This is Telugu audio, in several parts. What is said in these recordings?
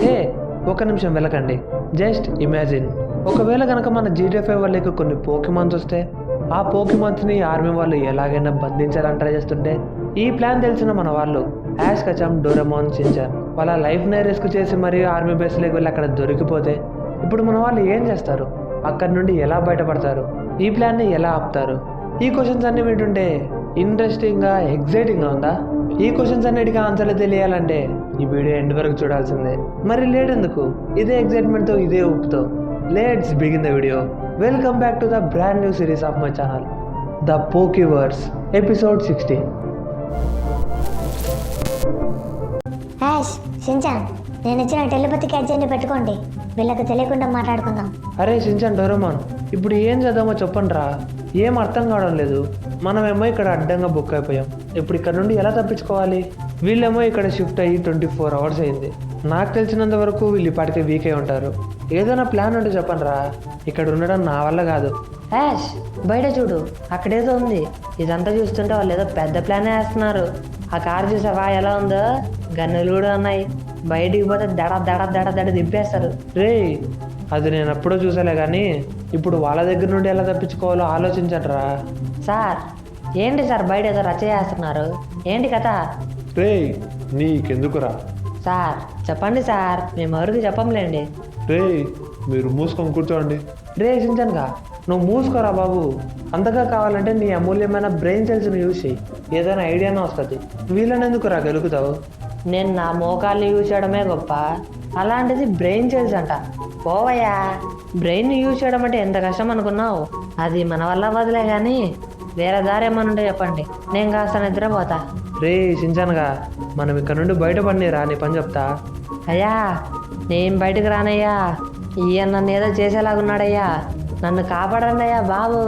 హే, ఒక నిమిషం వెళ్ళకండి. జస్ట్ ఇమాజిన్, ఒకవేళ కనుక మన GTA 5 వాళ్ళకి కొన్ని పోకిమాన్స్ వస్తే, ఆ పోకిమాన్స్ని ఆర్మీ వాళ్ళు ఎలాగైనా బంధించాలని ట్రై చేస్తుంటే, ఈ ప్లాన్ తెలిసిన మన వాళ్ళు యాష్, కచమ్, డోరెమోన్, షిన్చాన్ వాళ్ళ లైఫ్నే రిస్క్ చేసి మరీ ఆర్మీ బేస్లోకి వెళ్ళి అక్కడ దొరికిపోతే ఇప్పుడు మన వాళ్ళు ఏం చేస్తారు? అక్కడి నుండి ఎలా బయటపడతారు? ఈ ప్లాన్ని ఎలా ఆపుతారు? ఈ క్వశ్చన్స్ అన్ని వింటుంటే ఇంట్రెస్టింగ్గా, ఎగ్జైటింగ్గా ఉందా? ఈ క్వశ్చన్స్ అన్నిటికీ ఆన్సర్లు తెలియాలంటే ఈ వీడియో ఎండ్ వరకు చూడాల్సిందే. మరి లేట్ ఎందుకు? ఇదే ఎగ్జైట్మెంట్తో, ఇదే ఊపుతో let's begin the video. Welcome back to the brand new series of my channel, the Pokeverse, episode 16. Ash, Shinchan, నేను ఇచ్చిన టెలిపతి గ్యాడ్జెట్ని పెట్టుకోండి. వీళ్ళకి తెలియకుండా మాట్లాడుకుందాం. అరే షిన్చాన్, డోరేమోన్, ఇప్పుడు ఏం చదవమో చెప్పండి రా. ఏం అర్థం కావడం లేదు. మనమేమో ఇక్కడ అడ్డంగా బుక్ అయిపోయాం. ఇప్పుడు ఇక్కడ నుండి ఎలా తప్పించుకోవాలి? వీళ్ళేమో ఇక్కడ షిఫ్ట్ అయ్యి 24 అవర్స్ అయింది. నాకు తెలిసినంత వరకు వీళ్ళు ఇప్పటికే వీక్ అయి ఉంటారు. ఏదైనా ప్లాన్ ఉంటే చెప్పండి రా. ఇక్కడ ఉండడం నా వల్ల కాదు. హ్యాష్, బయట చూడు, అక్కడేదో ఉంది. ఇదంతా చూస్తుంటే వాళ్ళు ఏదో పెద్ద ప్లానే వేస్తున్నారు. ఆ కారు చూసావా ఎలా ఉందో? గన్నులు కూడా ఉన్నాయి. బయటికి పోతే దడ దడ దడ దడ దింపేస్తారు. రే, అది నేను ఎప్పుడో చూసాలే కానీ ఇప్పుడు వాళ్ళ దగ్గర నుండి ఎలా తప్పించుకోవాలో ఆలోచించండి రా. సార్, ఏంటి సార్ బయట ఏదో రచ్చ చేస్తున్నారు? ఏంటి కథ? రే, నీకెందుకురా? సార్ చెప్పండి సార్, మేము ఎవరికి చెప్పంలేండి. రే, మీరు మూసుకొని కూర్చోండి. రే షిన్చాన్గా, నువ్వు మూసుకోరా బాబు. అంతగా కావాలంటే నీ అమూల్యమైన బ్రెయిన్ సెల్స్ని యూజ్ చేయి. ఏదైనా ఐడియానే వస్తుంది. వీళ్ళని ఎందుకు రా గెలుకుతావు? నేను నా మోకాళ్ళు యూజ్ చేయడమే గొప్ప, అలాంటిది బ్రెయిన్ సెల్స్ అంట. పోవయ్యా, బ్రెయిన్ యూజ్ చేయడం అంటే ఎంత కష్టం అనుకున్నావు? అది మన వల్ల వదిలే కానీ వేరే దారి ఏమన్నా ఉంటే చెప్పండి, నేను కాస్త నిద్రపోతా. రే షిన్చాన్గా, మనం ఇక్కడ నుండి బయటపడినరా, నీ పని చెప్తా. అయ్యా, నేను బయటకు రానయ్యా. ఈయన నన్ను ఏదో చేసేలాగున్నాడయ్యా. నన్ను కాపాడండి అయ్యా బాబు.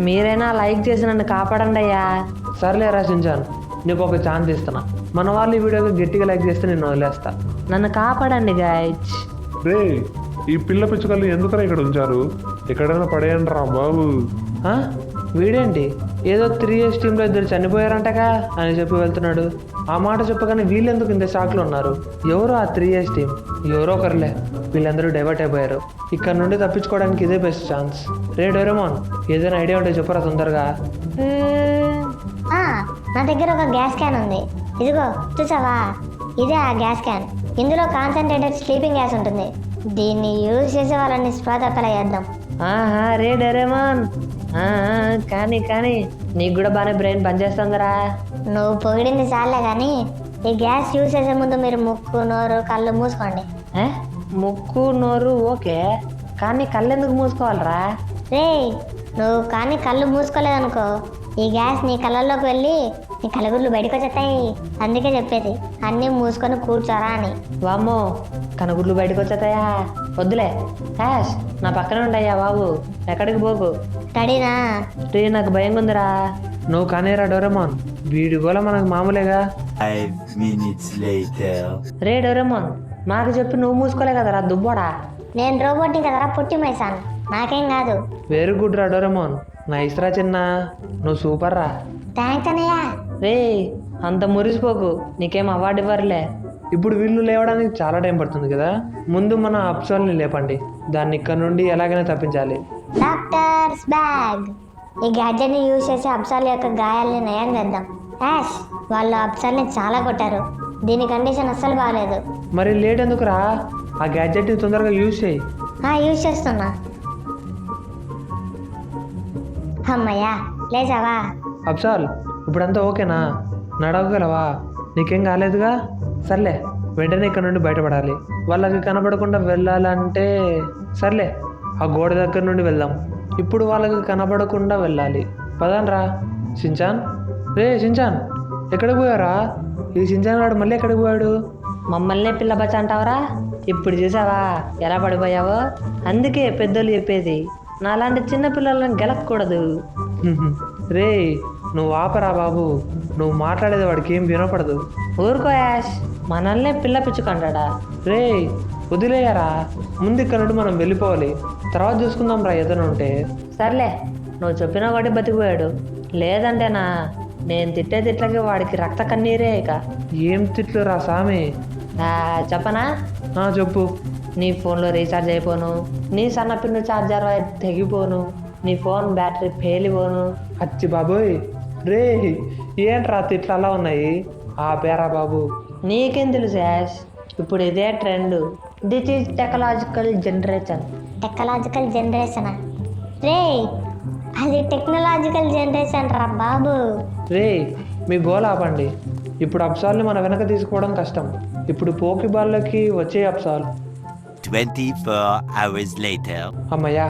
మీరైనా లైక్ చేసి నన్ను కాపాడండి అయ్యా. సర్లేరా షిన్చాన్, నీకు ఒక ఛాన్స్ ఇస్తున్నా. మన వాళ్ళు ఈ వీడియోకి గట్టిగా లైక్ చేస్తే నేను వదిలేస్తా. నన్ను కాపాడండి గైడ్స్. రే, ఈ పిల్ల పిచ్చుకల్ని ఎందుకరా ఇక్కడ ఉంచారు? ఎక్కడైనా పడేయండి రా బాబు. ఆ? వీడేంటి ఏదో 3S టీంలో ఇద్దరు చనిపోయారంటగా అని చెప్పి వెళ్తున్నాడు. ఆ మాట చెప్పగానే వీళ్ళెందుకు ఇంత షాక్లో ఉన్నారు? ఎవరు ఆ 3S టీం? ఎవరో ఒకరులే. వీళ్ళందరూ డైవర్ట్ అయిపోయారు. ఇక్కడ నుండి తప్పించుకోవడానికి ఇదే బెస్ట్ ఛాన్స్. రే డోరేమోన్, ఏదైనా ఐడియా ఉంటే చెప్పరా తొందరగా. నా దగ్గర ఒక గ్యాస్ క్యాన్ ఉంది. ఇదిగో చూసావా, ఇదే ఆ గ్యాస్ క్యాన్. ఇందులో కాన్సన్ట్రేటెడ్ స్లీపింగ్ గ్యాస్ ఉంటుంది. దీన్ని యూజ్ చేసే వాళ్ళని స్పృహ తప్పేలా చేద్దాం. ఆహా, రే డోరేమోన్, కానీ నీకు కూడా బాగానే బ్రెయిన్ పనిచేస్తుందిరా. నువ్వు పొగిడింది చాలే కానీ ఈ గ్యాస్ యూజ్ చేసే ముందు మీరు ముక్కు, నోరు, కళ్ళు మూసుకోండి. ముక్కు నోరు ఓకే, కానీ కళ్ళు ఎందుకు మూసుకోవాలరా? రే, నువ్వు కానీ కళ్ళు మూసుకోలేదనుకో, ఈ గ్యాస్ నీ కళ్ళల్లోకి వెళ్ళి నీ కళ్ళగుడ్లు బయటకు వచ్చేస్తాయి. అందుకే చెప్పేది అన్నీ మూసుకొని కూర్చోరా అని. వామ్మో, కనుగుడ్లు బయటకు వచ్చేతాయా? వద్దులే హ్యాష్, నా పక్కన ఉండయ్యా బాబు, ఎక్కడికి పోకు. రెడీనా? రే, నాకు భయంగా ఉందిరా. నువ్వు కానేరా డోరేమోన్, వీడి గోల మనకు మామూలేగా. 5 minutes later. రే డోరేమోన్, మాకు చెప్పి నువ్వు మూసుకోలే కదరా దుబ్బోడా. నేను రోబోట్ని కదరా, పుట్టి మైసాను, నాకేం కాదు. వెరీ గుడ్ రా డోరేమోన్, నైస్ రా చిన్న, నువ్వు సూపర్ రా. థ్యాంక్స్ అన్నయ్య. రే, అంత మురిసిపోకు, నీకేం అవార్డు ఇవ్వరులే. ఇప్పుడు వీళ్ళు లేవడానికి చాలా టైం పడుతుంది కదా. ముందు మన అప్సల్ని లేపండి. దాన్ని ఇక్కడ నుండి ఎలాగైనా తప్పించాలి. Doctors bag. ఈ గ్యాడ్జెట్ని యూజ్ చేసి అప్సల్ యొక్క గాయాల్ని నయం చేద్దాం. యాష్, వాళ్ళు అప్సల్ని చాలా కొట్టారు. దీని కండిషన్ అస్సలు బాగాలేదు. మరి లేట్ ఎందుకు రా? ఆ గ్యాడ్జెట్ని తొందరగా యూజ్ చేయి. యూజ్ చేస్తున్నా. అమ్మయ్యా, లేచావా? అప్సాల్, ఇప్పుడంతా ఓకేనా? నడవగలవా? నీకేం కాలేదుగా? సర్లే, వెంటనే ఇక్కడ నుండి బయటపడాలి. వాళ్ళకి కనపడకుండా వెళ్ళాలంటే సర్లే, ఆ గోడ దగ్గర నుండి వెళ్దాం. ఇప్పుడు వాళ్ళకి కనపడకుండా వెళ్ళాలి. పదాన్రా. షిన్చాన్, రే షిన్చాన్, ఎక్కడికి పోయారా? ఈ షిన్చాన్ వాడు మళ్ళీ ఎక్కడికి పోయాడు? మమ్మల్ని పిల్ల బచ్చ అంటావరా? ఇప్పుడు చూసావా ఎలా పడిపోయావో? అందుకే పెద్దోళ్ళు చెప్పేది, నాలాంటి చిన్న పిల్లలను గెలకూడదు. రే, నువ్వు ఆపరా బాబు. నువ్వు మాట్లాడేది వాడికి ఏం వినపడదు. ఊరుకో యాష్, మనల్నే పిల్ల పిచ్చుకుంటాడా? రే, వదిలేయారా. ముందు ఇక్కడ నుండి మనం వెళ్ళిపోవాలి. తర్వాత చూసుకుందాం రా ఏదైనా ఉంటే. సర్లే, నువ్వు చెప్పిన ఒకటి బతికిపోయాడు. లేదంటేనా నేను తిట్టే తిట్లకి వాడికి రక్త కన్నీరే. ఇక ఏం తిట్లు రా సామి. చెప్పనా? చెప్పు. నీ ఫోన్లో రీఛార్జ్ అయిపోను, నీ సన్నపిన్ను ఛార్జర్ తెగిపోను, నీ ఫోన్ బ్యాటరీ పేలిపోను. అచ్చి బాబోయ్, రే ఏంట్రా తిట్లు అలా ఉన్నాయి? ఆ పేరా బాబు. నీకేం తెలుసు యాష్, ఇప్పుడు ఇదే trend. This is technological generation. Technological జనరేషనా? రే అది టెక్నాలజికల్ జనరేషన్ రా బాబు. రే మీ గోల ఆపండి. ఇప్పుడు అప్సాల్ని మన వెనక తీసుకోవడం కష్టం. ఇప్పుడు పోకిబాల్లోకి వచ్చే అప్సాల్. 24 hours later. అమ్మయ్యా,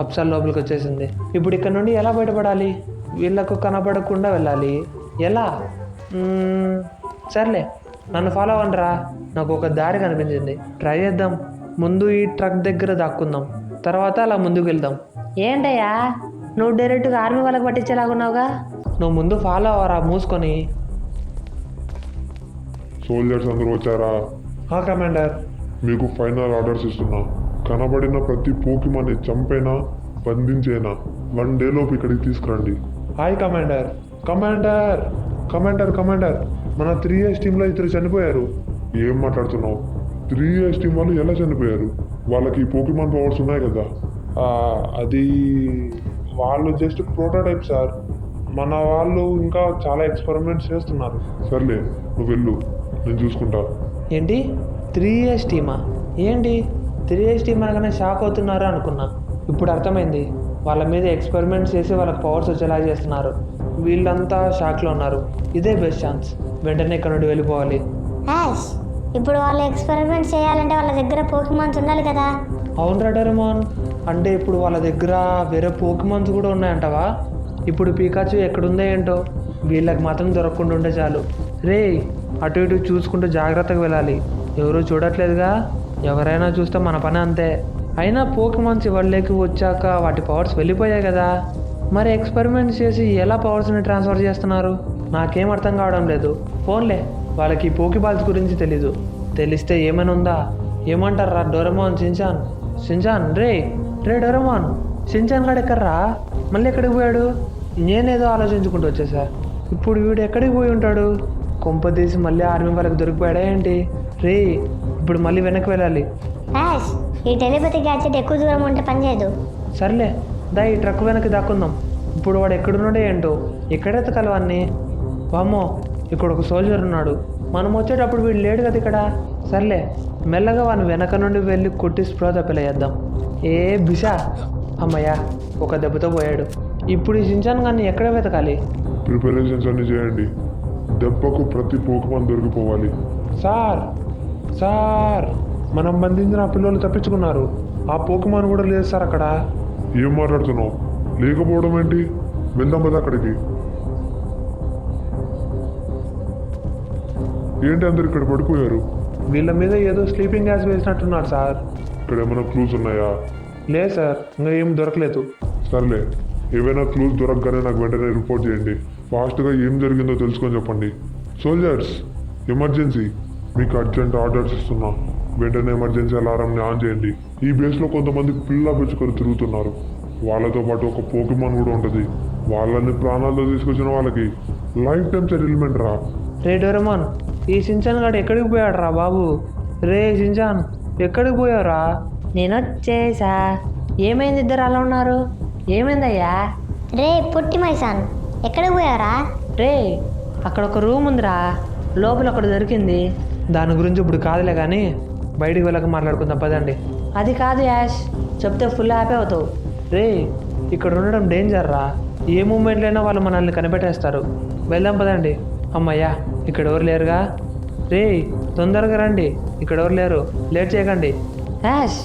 అప్సాల్ లోపలికి వచ్చేసింది. ఇప్పుడు ఇక్కడ నుండి ఎలా బయటపడాలి? వీళ్ళకు కనపడకుండా వెళ్ళాలి. ఎలా? సర్లే, నన్ను ఫాలో అవ్వండిరా. నాకు ఒక దారి కనిపించింది, ట్రై చేద్దాం. ముందు ఈ ట్రక్ దగ్గర దాక్కుందాం, తర్వాత అలా ముందుకు వెళ్దాం. ఏంటయ్యా నువ్వు డైరెక్ట్గా ఆర్మీ వాళ్ళకి పట్టించేలాగున్నావుగా? నువ్వు ముందు ఫాలో అవ్వరా మూసుకొని. సోల్జర్స్ అందరూ వచ్చారా? కమాండర్. మీకు ఫైనల్ ఆర్డర్స్ ఇస్తున్నా. కనబడిన ప్రతి పోకిమాన్ని చంపేనా బంధించేనా 1 day లోపు ఇక్కడికి తీసుకురండి. Hi commander. Commander commander commander మన 3S టీంలో ఇద్దరు చనిపోయారు. ఏం మాట్లాడుతున్నావు? 3S టీం వాళ్ళు ఎలా చనిపోయారు? వాళ్ళకి పోకిమాన్ పవర్స్ ఉన్నాయి కదా. అది వాళ్ళు జస్ట్ ప్రోటోటైప్ సార్. మన వాళ్ళు ఇంకా చాలా ఎక్స్పెరిమెంట్స్ చేస్తున్నారు. సర్లే, నువ్వు వెళ్ళు, నేను చూసుకుంటా. ఏంటి 3S టీమా? ఏంటి 3S టీమ్ అనగానే షాక్ అవుతున్నారు అనుకున్నా. ఇప్పుడు అర్థమైంది, వాళ్ళ మీద ఎక్స్పెరిమెంట్స్ చేసి వాళ్ళకి పవర్స్ వచ్చేలా చేస్తున్నారు. వీళ్ళంతా షాక్లో ఉన్నారు. ఇదే బెస్ట్ ఛాన్స్, వెంటనే ఇక్కడ నుండి వెళ్ళిపోవాలి. యాష్ ఇప్పుడు వాళ్ళు ఎక్స్పెరిమెంట్ చేయాలంటే వాళ్ళ దగ్గర పోకిమాన్స్ ఉండాలి కదా. అవును డోరేమోన్, అంటే ఇప్పుడు వాళ్ళ దగ్గర వేరే పోకిమాన్స్ కూడా ఉన్నాయంటవా? ఇప్పుడు పీకాచు ఎక్కడుందో ఏంటో, వీళ్ళకి మాత్రం దొరకకుండా ఉంటే చాలు. రే అటు ఇటు చూసుకుంటూ జాగ్రత్తగా వెళ్ళాలి. ఎవరు చూడట్లేదుగా, ఎవరైనా చూస్తే మన పని అంతే. అయినా పోకిమాన్స్ వాళ్ళకి వచ్చాక వాటి పవర్స్ వెళ్ళిపోయాయి కదా, మరి ఎక్స్పెరిమెంట్స్ చేసి ఎలా పవర్స్ని ట్రాన్స్ఫర్ చేస్తున్నారు? నాకేం అర్థం కావడం లేదు. ఫోన్లే, వాళ్ళకి పోకిబాల్స్ గురించి తెలీదు. తెలిస్తే ఏమైనా ఉందా? ఏమంటారా డోరేమోన్, షిన్చాన్? షిన్చాన్ రే డోరేమోన్, షిన్చాన్ గాడు ఎక్కడ్రా? మళ్ళీ ఎక్కడికి పోయాడు? నేనేదో ఆలోచించుకుంటూ వచ్చేసా. ఇప్పుడు వీడు ఎక్కడికి పోయి ఉంటాడు? కొంపదీసి మళ్ళీ ఆర్మీ వాళ్ళకి దొరికిపోయాడా ఏంటి? రే ఇప్పుడు మళ్ళీ వెనక్కి వెళ్ళాలి. యాష్ ఈ టెలిపతి గ్యాడ్జెట్ ఎక్కువ దూరం ఉంటే పనిచేయదు. సర్లే, ఈ ట్రక్ వెనక్కి దాక్కుందాం. ఇప్పుడు వాడు ఎక్కడున్నాడో ఏంటో, ఎక్కడెత్తకాలి వాడిని? వామ్మో, ఇక్కడ ఒక సోల్జర్ ఉన్నాడు. మనం వచ్చేటప్పుడు వీడు లేడు కదా ఇక్కడ. సర్లే, మెల్లగా వాడిని వెనక నుండి వెళ్ళి కొట్టి స్ప్రో తప్పిలేద్దాం. ఏ బిషా, అమ్మయ్యా, ఒక దెబ్బతో పోయాడు. ఇప్పుడు ఈ షిన్చాన్ గాన్ని ఎక్కడ వెతకాలి? ప్రిపరేషన్స్ అన్ని చేయండి. దెబ్బకు ప్రతి పోకిమాన్ దొరికిపోవాలి. సార్ మనం బంధించిన ఆ పిల్లలు తప్పించుకున్నారు. ఆ పోకిమాన్ కూడా లేదు సార్ అక్కడ. ఏం మాట్లాడుతున్నావు? లేకపోవడం ఏంటి? వెళ్దాం కదా అక్కడికి. ఏంటి అందరు ఇక్కడ పడిపోయారు? వీళ్ళ మీద ఏదో స్లీపింగ్ గ్యాస్ వేసినట్టున్నారు సార్. ఇక్కడ ఏమైనా క్లూస్ ఉన్నాయా? లేదు సార్, ఇంకా ఏం దొరకలేదు. సర్లే, ఏవైనా క్లూస్ దొరకగానే నాకు వెంటనే రిపోర్ట్ చేయండి. ఫాస్ట్గా ఏం జరిగిందో తెలుసుకొని చెప్పండి. సోల్జర్స్, ఎమర్జెన్సీ, మీకు అర్జెంట్ ఆర్డర్స్ ఇస్తున్నా. వెంటనే ఎమర్జెన్సీ అలారంని ఆన్ చేయండి. ఈ బేస్లో కొంతమంది పిల్ల పెంచుకొని తిరుగుతున్నారు. వాళ్ళతో పాటు ఒక పోకిమాన్ కూడా ఉంటుంది. వాళ్ళని ప్రాణాల్లో తీసుకొచ్చిన వాళ్ళకి లైఫ్ టైం సెటిల్మెంట్ రా. రే డోరేమోన్, ఈ షిన్చాన్ గాడు ఎక్కడికి పోయాడు రా బాబు? రే షిన్చాన్, ఎక్కడికి పోయావురా? నేను వచ్చేసా. ఏమైంది ఇద్దరు అలా ఉన్నారు? ఏమైందయ్యా? రే పుట్టి మైసాన్, ఎక్కడికి పోయారా? రే అక్కడ ఒక రూమ్ ఉందిరా, లోపల ఒకటి దొరికింది. దాని గురించి ఇప్పుడు కాదులే కానీ బయటికి వెళ్ళక మాట్లాడుకుందాం పదండి. అది కాదు యాష్, చెప్తే ఫుల్ హ్యాపీ అవుతావు. రే ఇక్కడ ఉండడం డేంజర్ రా. ఏ మూమెంట్లో అయినా వాళ్ళు మనల్ని కనిపెట్టేస్తారు. వెళ్దాం పదండి. అమ్మయ్యా, ఇక్కడ ఎవరు లేరుగా. రే తొందరగా రండి, ఇక్కడ ఎవరు లేరు. లేట్ చేయకండి. యాష్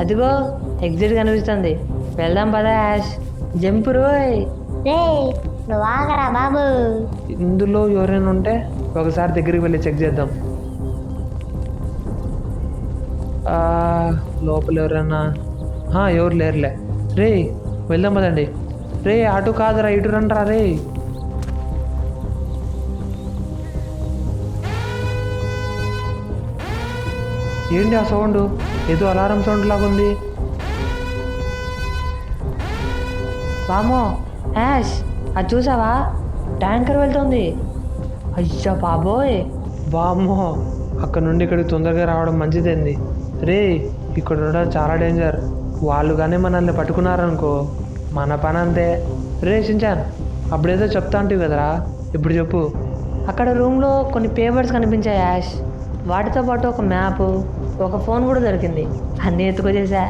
అదిగో ఎగ్జిట్ కనిపిస్తుంది, వెళ్దాం పదా యాష్. జంప్ రోయ్. రే నువ్వు ఆగరా బాబు. ఇందులో ఎవరైనా ఉంటే ఒకసారి దగ్గరికి వెళ్ళి చెక్ చేద్దాం. లోపల ఎవరైనా? ఎవరు లేరులే. రే వెళ్దాం పదండి. రే అటు కాదురా, ఇటు రండిరా. రే ఏంటి ఆ సౌండ్? ఏదో అలారం సౌండ్ లాగా ఉంది. వామో యాష్, అది చూసావా? ట్యాంకర్ వెళ్తుంది. అయ్యా బాబోయ్. వామ్మో, అక్కడ నుండి ఇక్కడికి తొందరగా రావడం మంచిదేంది. రే ఇక్కడ ఉండడం చాలా డేంజర్. వాళ్ళు కానీ మనల్ని పట్టుకున్నారనుకో మన పని అంతే. రే షించాన్, అప్పుడేదో చెప్తా అంటివి కదరా, ఇప్పుడు చెప్పు. అక్కడ రూమ్లో కొన్ని పేపర్స్ కనిపించాయి యాష్. వాటితో పాటు ఒక మ్యాప్, ఒక ఫోన్ కూడా దొరికింది. అన్నీ ఎత్తుకొచ్చేసా.